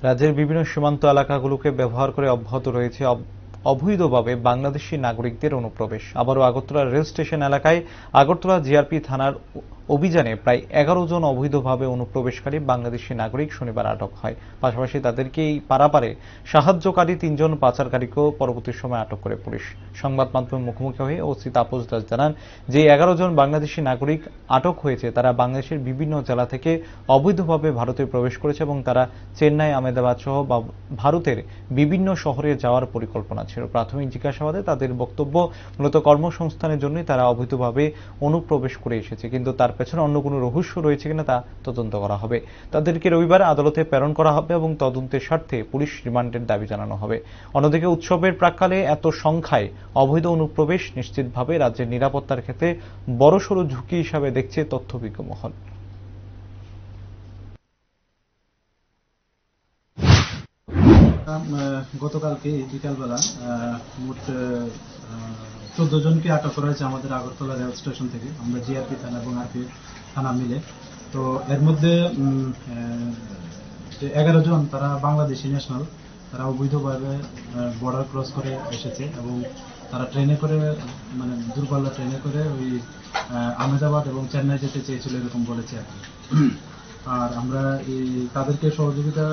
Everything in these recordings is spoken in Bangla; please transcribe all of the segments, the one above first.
রাজ্যের বিভিন্ন সীমান্ত এলাকাগুলোকে ব্যবহার করে অব্যাহত রয়েছে অবৈধভাবে বাংলাদেশি নাগরিকদের অনুপ্রবেশ। আবারও আগরতলা রেল স্টেশন এলাকায় আগরতলা জিআরপি থানার অভিযানে প্রায় 11 জন অবৈধভাবে অনুপ্রবেশকারী বাংলাদেশি নাগরিক শনিবার আটক হয়। পাশাপাশি তাদেরকে এই পারাপারে সাহায্যকারী 3 জন পাচারকারীকেও পরবর্তী সময় আটক করে পুলিশ। সংবাদ মাধ্যমের মুখোমুখি হয়ে ওসি তাপস দাস জানান যে 11 জন বাংলাদেশি নাগরিক আটক হয়েছে তারা বাংলাদেশের বিভিন্ন জেলা থেকে অবৈধভাবে ভারতে প্রবেশ করেছে এবং তারা চেন্নাই, আহমেদাবাদ সহ ভারতের বিভিন্ন শহরে যাওয়ার পরিকল্পনা ছিল। প্রাথমিক জিজ্ঞাসাবাদে তাদের বক্তব্য মূলত কর্মসংস্থানের জন্যই তারা অবৈধভাবে অনুপ্রবেশ করে এসেছে, কিন্তু তার পেছনে অন্য কোনো রহস্য রয়েছে কিনা তা তদন্ত করা হবে। তাদেরকে রবিবার আদালতে প্রেরণ করা হবে এবং তদন্তের স্বার্থে পুলিশ রিমান্ডের দাবি জানানো হবে। অন্যদিকে উৎসবের প্রাক্কালে এত সংখ্যায় অবৈধ অনুপ্রবেশ নিশ্চিতভাবে রাজ্যের নিরাপত্তার ক্ষেত্রে বড়সড় ঝুঁকি হিসাবে দেখছে তথ্যবিজ্ঞ মহল। গতকালকে বিকালবেলা মোট 14 জনকে আটক করা হয়েছে আমাদের আগরতলা রেল স্টেশন থেকে, আমরা জিআরপি থানা এবং আরপিএফ থানা মিলে। তো এর মধ্যে 11 জন তারা বাংলাদেশি ন্যাশনাল, তারা অবৈধভাবে বর্ডার ক্রস করে এসেছে এবং তারা ট্রেনে করে, মানে দূরপাল্লা ট্রেনে করে ওই আহমেদাবাদ এবং চেন্নাই যেতে চেয়েছিল এরকম বলেছে আর কি। আর আমরা তাদেরকে সহযোগিতা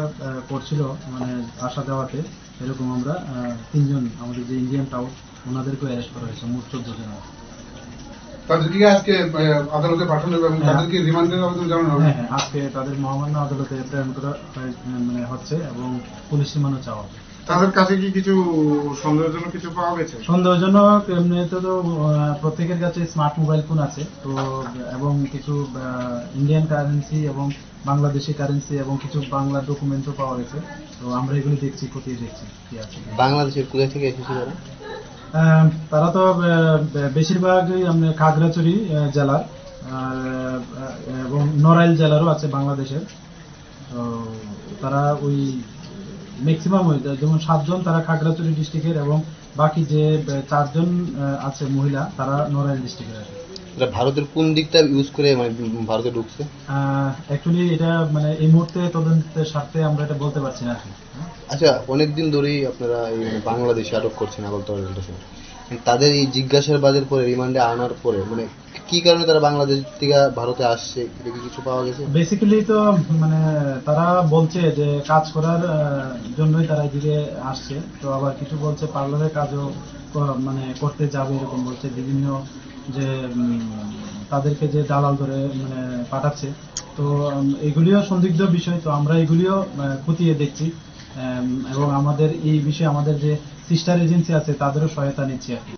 করছিল মানে আসা দেওয়াতে, এরকম আমরা 3 জন আমাদের যে ইন্ডিয়ান টাউট ওনাদেরকে অ্যারেস্ট করা হয়েছে, মোট 14 জন। তাদেরকে আজকে আদালতে পাঠানো এবং তাদেরকে রিমান্ডের আবেদন জানানো হবে। হ্যাঁ, আজকে তাদের মহামান্য আদালতে প্রেরণ করা মানে হচ্ছে এবং পুলিশ রিমান্ডও চাওয়া হবে। তাদের কাছে কি কিছু সন্দেহজনক কিছু পাওয়া গেছে? সন্দেহজনক এমনিতে তো প্রত্যেকের কাছে স্মার্ট মোবাইল ফোন আছে, তো এবং কিছু ইন্ডিয়ান কারেন্সি এবং বাংলাদেশি কারেন্সি এবং কিছু বাংলা ডকুমেন্টও পাওয়া গেছে। তো আমরা এগুলো দেখছি, খতিয়ে দেখছি কি আছে। বাংলাদেশের কোথা থেকে এসেছে তারা তো বেশিরভাগই আমরা খাগড়াছড়ি জেলার এবং নড়াইল জেলারও আছে বাংলাদেশের। তো তারা ওই ম্যাক্সিমাম যেমন 7 জন তারা খাগড়াছড়ি ডিস্ট্রিক্টের এবং বাকি যে 4 জন আছে মহিলা তারা নড়াইল ডিস্ট্রিক্টের আছে। ভারতের কোন দিকটা ইউজ করে মানে ভারতে ঢুকছে? অ্যাকচুয়ালি এটা মানে এই মুহূর্তে তদন্তের স্বার্থে আমরা এটা বলতে পারছি না আর কি। আচ্ছা, অনেকদিন ধরেই আপনারা এই বাংলাদেশে আটক করছেন আগরতলা রেল স্টেশনে, তাদের এই জিজ্ঞাসাবাদের পরে রিমান্ডে আনার পরে মানে কি কারণে তারা বাংলাদেশ থেকে ভারতে আসছে, এটা কি কিছু পাওয়া গেছে? বেসিক্যালি তো মানে তারা বলছে যে কাজ করার জন্যই তারা এদিকে আসছে, তো আবার কিছু বলছে পার্লারের কাজও মানে করতে যাবে এরকম বলছে। বিভিন্ন যে তাদেরকে যে দালাল ধরে মানে পাঠাচ্ছে, তো এগুলিও সন্দিগ্ধ বিষয়। তো আমরা এগুলিও খতিয়ে দেখছি এবং আমাদের এই বিষয়ে আমাদের যে সিস্টার এজেন্সি আছে তাদেরও সহায়তা নিচ্ছি আর কি।